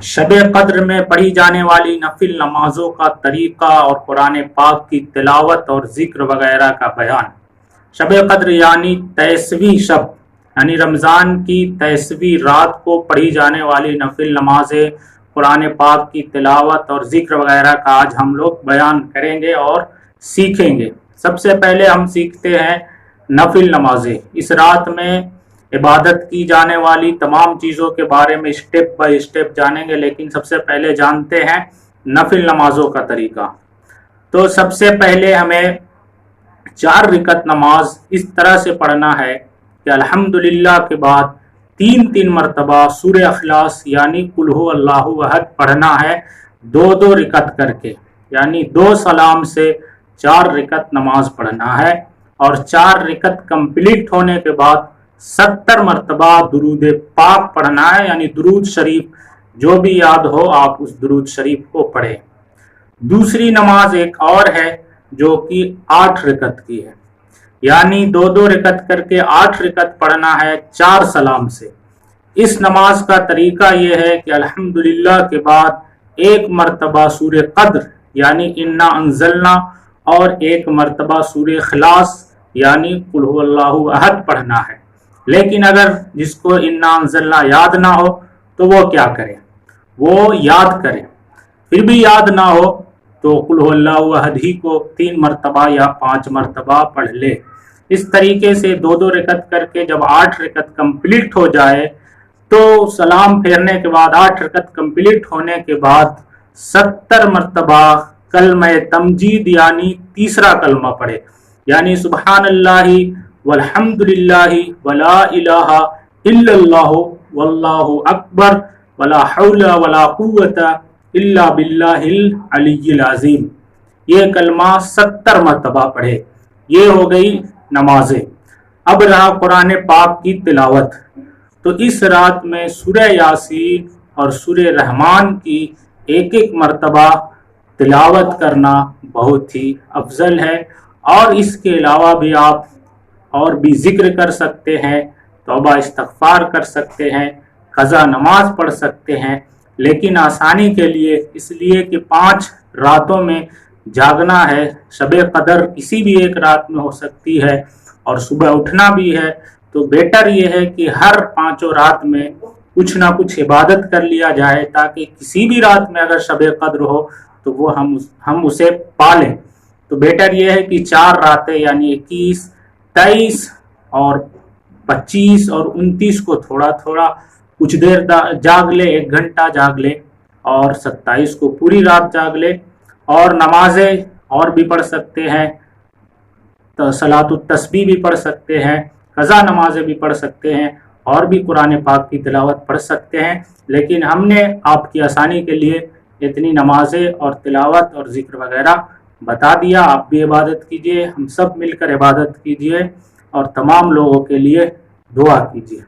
شب قدر میں پڑھی جانے والی نفل نمازوں کا طریقہ اور قرآن پاک کی تلاوت اور ذکر وغیرہ کا بیان۔ شب قدر یعنی 23ویں شب، یعنی رمضان کی 23ویں رات کو پڑھی جانے والی نفل نمازیں، قرآن پاک کی تلاوت اور ذکر وغیرہ کا آج ہم لوگ بیان کریں گے اور سیکھیں گے۔ سب سے پہلے ہم سیکھتے ہیں نفل نمازیں۔ اس رات میں عبادت کی جانے والی تمام چیزوں کے بارے میں اسٹیپ بائی اسٹیپ جانیں گے، لیکن سب سے پہلے جانتے ہیں نفل نمازوں کا طریقہ۔ تو سب سے پہلے ہمیں 4 رکعت نماز اس طرح سے پڑھنا ہے کہ الحمدللہ کے بعد 3 مرتبہ سورہ اخلاص یعنی قل ھو اللہ احد پڑھنا ہے، 2 رکعت کر کے، یعنی 2 سلام سے 4 رکعت نماز پڑھنا ہے، اور 4 رکعت کمپلیٹ ہونے کے بعد 70 مرتبہ درود پاک پڑھنا ہے، یعنی درود شریف جو بھی یاد ہو آپ اس درود شریف کو پڑھیں۔ دوسری نماز ایک اور ہے جو کہ 8 رکعت کی ہے، یعنی 2 رکعت کر کے 8 رکعت پڑھنا ہے 4 سلام سے۔ اس نماز کا طریقہ یہ ہے کہ الحمدللہ کے بعد 1 مرتبہ سورہ قدر یعنی انا انزلنا اور 1 مرتبہ سورہ اخلاص یعنی قل ھو اللہ احد پڑھنا ہے۔ لیکن اگر جس کو انا انزلنا یاد نہ ہو تو وہ کیا کرے، وہ یاد کرے۔ پھر بھی یاد نہ ہو تو قل ھو اللہ احد ہی کو 3 مرتبہ یا 5 مرتبہ پڑھ لے۔ اس طریقے سے 2 رکعت کر کے جب 8 رکعت کمپلیٹ ہو جائے تو سلام پھیرنے کے بعد 8 رکعت کمپلیٹ ہونے کے بعد 70 مرتبہ کلمہ تمجید یعنی تیسرا کلمہ پڑھے، یعنی سبحان اللہ والحمد للہ ولا الہ الا اللہ واللہ اکبر ولا حول ولا قوت الا باللہ العلی العظیم۔ یہ کلمہ 70 مرتبہ پڑھے۔ یہ ہو گئی نمازیں۔ اب رہا قرآن پاک کی تلاوت۔ تو اس رات میں سورہ یاسین اور سورہ رحمان کی 1 مرتبہ تلاوت کرنا بہت ہی افضل ہے، اور اس کے علاوہ بھی آپ اور بھی ذکر کر سکتے ہیں، توبہ استغفار کر سکتے ہیں، قضا نماز پڑھ سکتے ہیں، لیکن آسانی کے لیے اس لیے کہ 5 راتوں میں جاگنا ہے، شب قدر کسی بھی ایک رات میں ہو سکتی ہے اور صبح اٹھنا بھی ہے، تو بیٹر یہ ہے کہ ہر 5 رات میں کچھ نہ کچھ عبادت کر لیا جائے، تاکہ کسی بھی رات میں اگر شب قدر ہو تو وہ ہم اسے پالیں۔ تو بیٹر یہ ہے کہ 4 راتیں یعنی 21، 23 اور 25 اور 29 کو تھوڑا تھوڑا کچھ دیر جاگ لے، 1 گھنٹہ جاگ لے، اور 27 کو پوری رات جاگ لے، اور نمازیں اور بھی پڑھ سکتے ہیں، تو صلاۃ التسبیح بھی پڑھ سکتے ہیں، قضا نمازیں بھی پڑھ سکتے ہیں، اور بھی قرآن پاک کی تلاوت پڑھ سکتے ہیں۔ لیکن ہم نے آپ کی آسانی کے لیے اتنی نمازیں اور تلاوت اور ذکر وغیرہ بتا دیا۔ آپ بھی عبادت کیجئے، ہم سب مل کر عبادت کیجئے، اور تمام لوگوں کے لیے دعا کیجئے۔